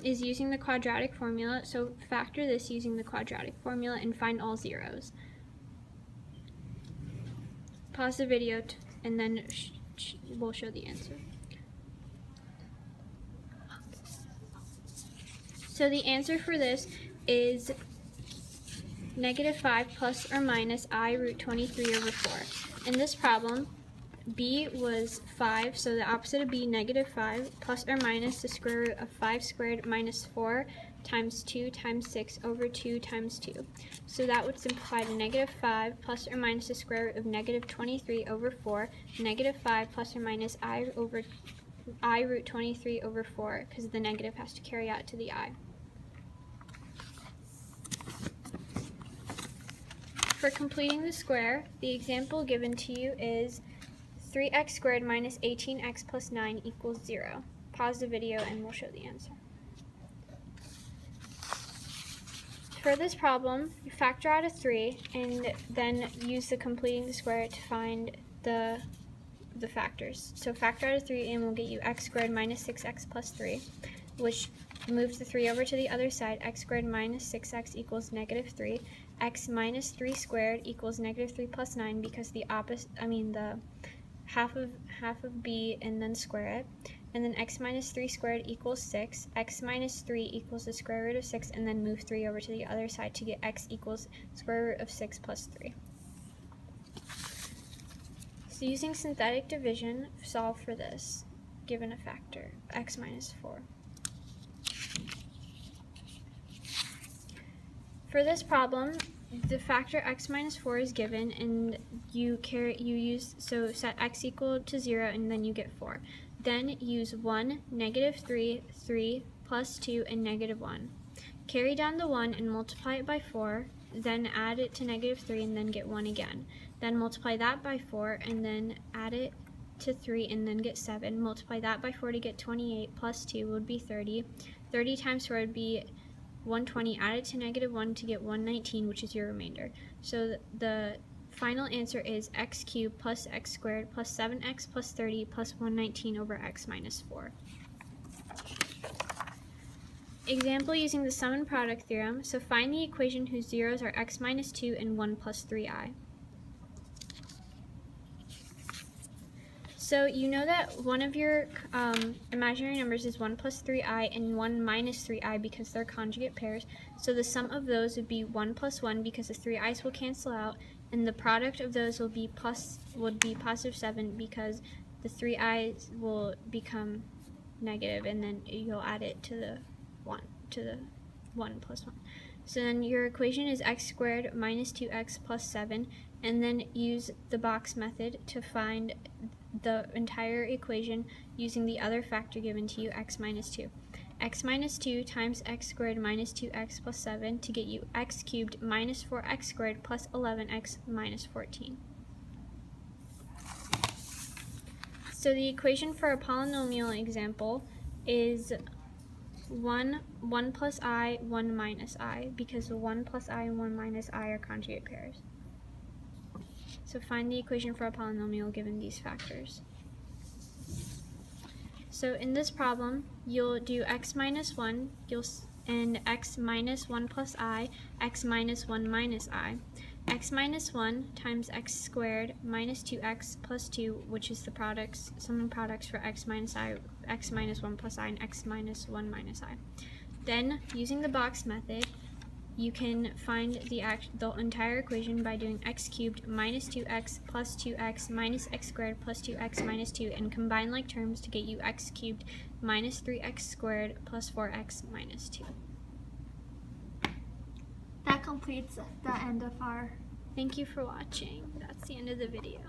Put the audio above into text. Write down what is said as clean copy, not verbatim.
is using the quadratic formula, so factor this using the quadratic formula and find all zeros. Pause the video and then we'll show the answer. So the answer for this is -5 plus or minus I root 23 over 4. In this problem, b was 5, so the opposite of b, -5, plus or minus the square root of 5 squared minus 4 times 2 times 6 over 2 times 2. So that would simplify to -5 plus or minus the square root of -23 over 4, -5 plus or minus I root 23 over 4, because the negative has to carry out to the I. For completing the square, the example given to you is 3x squared minus 18x plus 9 equals 0. Pause the video and we'll show the answer. For this problem, you factor out a 3 and then use the completing the square to find the factors. So factor out a 3 and we'll get you x squared minus 6x plus 3, which moves the 3 over to the other side. X squared minus 6x equals -3. X minus 3 squared equals -3 plus 9, because the half of b and then square it. And then x minus 3 squared equals 6. X minus 3 equals the square root of 6, and then move 3 over to the other side to get x equals square root of 6 plus 3. So using synthetic division, solve for this, given a factor, x minus 4. For this problem, the factor x minus 4 is given, and set x equal to 0, and then you get 4. Then use 1, -3, 3, plus 2, and -1. Carry down the 1 and multiply it by 4, then add it to -3 and then get 1 again. Then multiply that by 4 and then add it to 3 and then get 7. Multiply that by 4 to get 28, plus 2 would be 30. 30 times 4 would be 120, added to -1 to get 119, which is your remainder. So the final answer is x cubed plus x squared plus 7x plus 30 plus 119 over x minus 4. Example using the sum and product theorem. So find the equation whose zeros are x minus 2 and 1 plus 3i. So you know that one of your imaginary numbers is 1 plus 3i and 1 minus 3i because they're conjugate pairs. So the sum of those would be 1 plus 1 because the 3i's will cancel out, and the product of those would be positive 7 because the 3i's will become negative, and then you'll add it to the 1 plus 1. So then your equation is x squared minus 2x plus 7, and then use the box method to find the entire equation using the other factor given to you, x minus 2. X minus 2 times x squared minus 2x plus 7 to get you x cubed minus 4x squared plus 11x minus 14. So the equation for a polynomial example is 1 plus I, 1 minus I, because 1 plus I and 1 minus I are conjugate pairs. So find the equation for a polynomial given these factors. So in this problem, you'll do x minus 1, and x minus 1 plus I, x minus 1 minus I. X minus 1 times x squared minus 2x plus 2, which is the sum and products for x minus I, x minus 1 plus I, and x minus 1 minus I. Then, using the box method, you can find the entire equation by doing x cubed minus 2x plus 2x minus x squared plus 2x minus 2, and combine like terms to get you x cubed minus 3x squared plus 4x minus 2. That completes the end of our... Thank you for watching. That's the end of the video.